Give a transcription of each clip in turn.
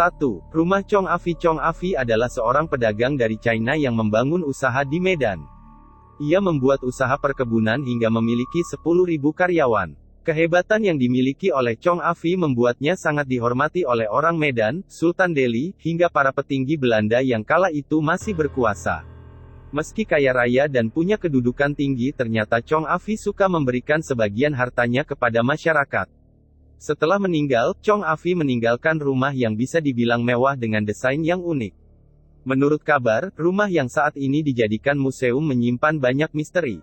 1. Rumah Chong Afi. Chong Afi adalah seorang pedagang dari China yang membangun usaha di Medan. Ia membuat usaha perkebunan hingga memiliki 10.000 karyawan. Kehebatan yang dimiliki oleh Chong Afi membuatnya sangat dihormati oleh orang Medan, Sultan Delhi, hingga para petinggi Belanda yang kala itu masih berkuasa. Meski kaya raya dan punya kedudukan tinggi, ternyata Chong Afi suka memberikan sebagian hartanya kepada masyarakat. Setelah meninggal, Chong Afi meninggalkan rumah yang bisa dibilang mewah dengan desain yang unik. Menurut kabar, rumah yang saat ini dijadikan museum menyimpan banyak misteri.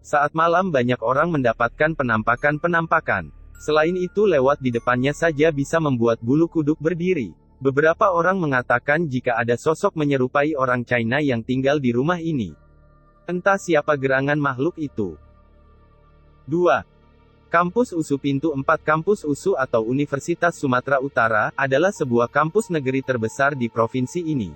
Saat malam banyak orang mendapatkan penampakan-penampakan. Selain itu lewat di depannya saja bisa membuat bulu kuduk berdiri. Beberapa orang mengatakan jika ada sosok menyerupai orang China yang tinggal di rumah ini. Entah siapa gerangan makhluk itu. 2. Kampus USU. Pintu 4. Kampus USU atau Universitas Sumatera Utara, adalah sebuah kampus negeri terbesar di provinsi ini.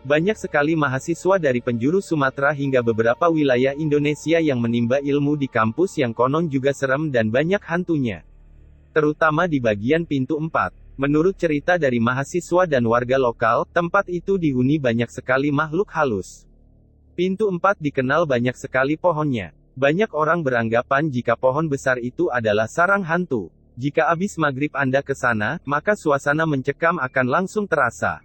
Banyak sekali mahasiswa dari penjuru Sumatera hingga beberapa wilayah Indonesia yang menimba ilmu di kampus yang konon juga serem dan banyak hantunya. Terutama di bagian pintu 4. Menurut cerita dari mahasiswa dan warga lokal, tempat itu dihuni banyak sekali makhluk halus. Pintu 4 dikenal banyak sekali pohonnya. Banyak orang beranggapan jika pohon besar itu adalah sarang hantu. Jika abis maghrib Anda ke sana, maka suasana mencekam akan langsung terasa.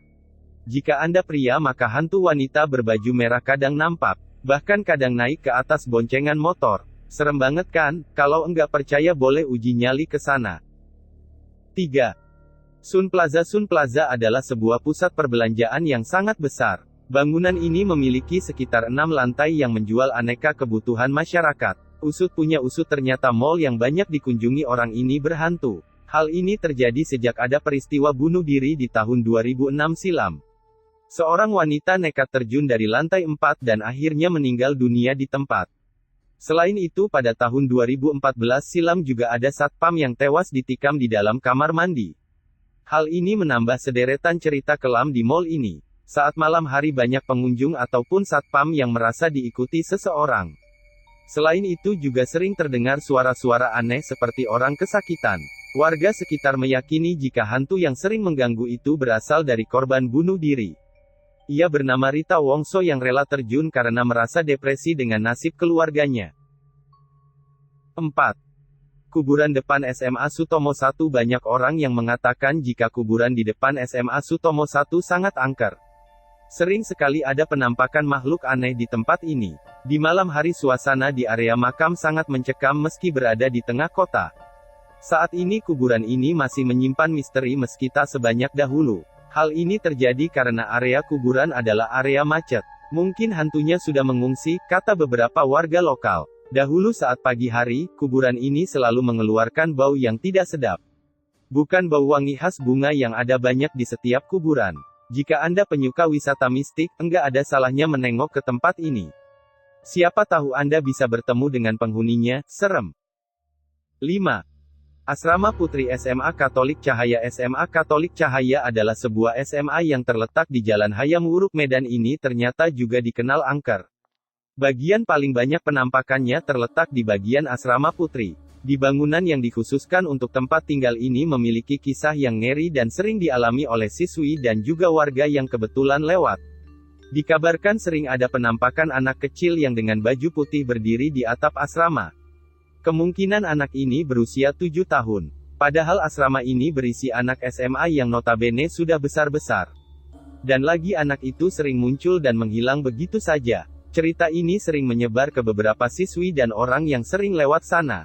Jika Anda pria maka hantu wanita berbaju merah kadang nampak, bahkan kadang naik ke atas boncengan motor. Serem banget kan? Kalau enggak percaya boleh uji nyali ke sana. 3. Sun Plaza. Sun Plaza adalah sebuah pusat perbelanjaan yang sangat besar. Bangunan ini memiliki sekitar 6 lantai yang menjual aneka kebutuhan masyarakat. Usut punya usut, ternyata mall yang banyak dikunjungi orang ini berhantu. Hal ini terjadi sejak ada peristiwa bunuh diri di tahun 2006 silam. Seorang wanita nekat terjun dari lantai 4 dan akhirnya meninggal dunia di tempat. Selain itu pada tahun 2014 silam juga ada satpam yang tewas ditikam di dalam kamar mandi. Hal ini menambah sederetan cerita kelam di mall ini. Saat malam hari banyak pengunjung ataupun satpam yang merasa diikuti seseorang. Selain itu juga sering terdengar suara-suara aneh seperti orang kesakitan. Warga sekitar meyakini jika hantu yang sering mengganggu itu berasal dari korban bunuh diri. Ia bernama Rita Wongso yang rela terjun karena merasa depresi dengan nasib keluarganya. 4. Kuburan depan SMA Sutomo I. Banyak orang yang mengatakan jika kuburan di depan SMA Sutomo I sangat angker. Sering sekali ada penampakan makhluk aneh di tempat ini. Di malam hari suasana di area makam sangat mencekam meski berada di tengah kota. Saat ini kuburan ini masih menyimpan misteri meski tak sebanyak dahulu. Hal ini terjadi karena area kuburan adalah area macet. Mungkin hantunya sudah mengungsi, kata beberapa warga lokal. Dahulu saat pagi hari, kuburan ini selalu mengeluarkan bau yang tidak sedap. Bukan bau wangi khas bunga yang ada banyak di setiap kuburan. Jika Anda penyuka wisata mistik, enggak ada salahnya menengok ke tempat ini. Siapa tahu Anda bisa bertemu dengan penghuninya. Serem. 5. Asrama Putri SMA Katolik Cahaya. SMA Katolik Cahaya adalah sebuah SMA yang terletak di Jalan Hayam Wuruk Medan. Ini ternyata juga dikenal angker. Bagian paling banyak penampakannya terletak di bagian Asrama Putri. Di bangunan yang dikhususkan untuk tempat tinggal ini memiliki kisah yang ngeri dan sering dialami oleh siswi dan juga warga yang kebetulan lewat. Dikabarkan sering ada penampakan anak kecil yang dengan baju putih berdiri di atap asrama. Kemungkinan anak ini berusia 7 tahun. Padahal asrama ini berisi anak SMA yang notabene sudah besar-besar. Dan lagi anak itu sering muncul dan menghilang begitu saja. Cerita ini sering menyebar ke beberapa siswi dan orang yang sering lewat sana.